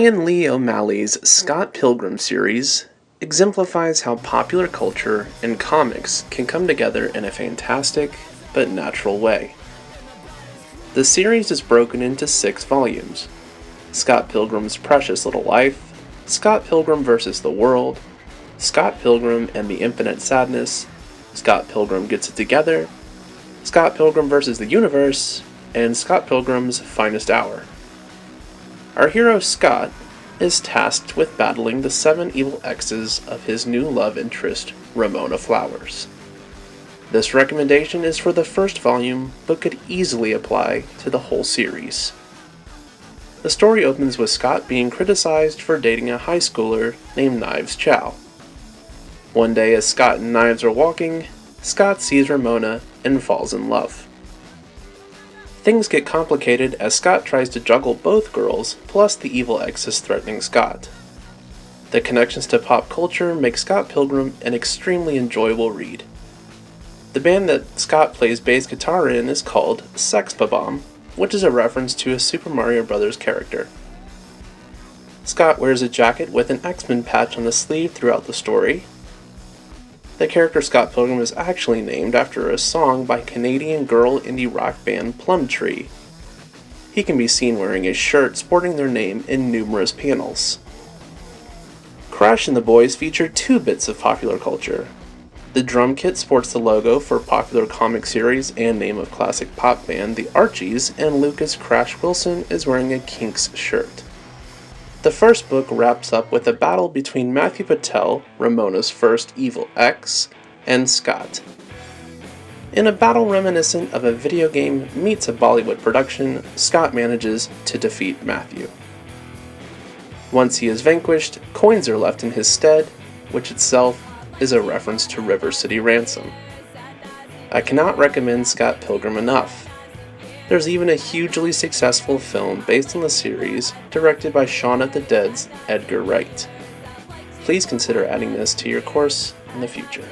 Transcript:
Brian Lee O'Malley's Scott Pilgrim series exemplifies how popular culture and comics can come together in a fantastic but natural way. The series is broken into 6 volumes: Scott Pilgrim's Precious Little Life, Scott Pilgrim vs. the World, Scott Pilgrim and the Infinite Sadness, Scott Pilgrim Gets It Together, Scott Pilgrim vs. the Universe, and Scott Pilgrim's Finest Hour. Our hero Scott is tasked with battling the 7 evil exes of his new love interest, Ramona Flowers. This recommendation is for the first volume, but could easily apply to the whole series. The story opens with Scott being criticized for dating a high schooler named Knives Chow. One day as Scott and Knives are walking, Scott sees Ramona and falls in love. Things get complicated as Scott tries to juggle both girls, plus the evil exes threatening Scott. The connections to pop culture make Scott Pilgrim an extremely enjoyable read. The band that Scott plays bass guitar in is called Sex Bob-omb, which is a reference to a Super Mario Bros. Character. Scott wears a jacket with an X-Men patch on the sleeve throughout the story. The character Scott Pilgrim is actually named after a song by Canadian girl indie rock band Plumtree. He can be seen wearing a shirt sporting their name in numerous panels. Crash and the Boys feature 2 bits of popular culture. The drum kit sports the logo for popular comic series and name of classic pop band The Archies, and Lucas Crash Wilson is wearing a Kinks shirt. The first book wraps up with a battle between Matthew Patel, Ramona's first evil ex, and Scott. In a battle reminiscent of a video game meets a Bollywood production, Scott manages to defeat Matthew. Once he is vanquished, coins are left in his stead, which itself is a reference to River City Ransom. I cannot recommend Scott Pilgrim enough. There's even a hugely successful film based on the series, directed by Shaun of the Dead's Edgar Wright. Please consider adding this to your course in the future.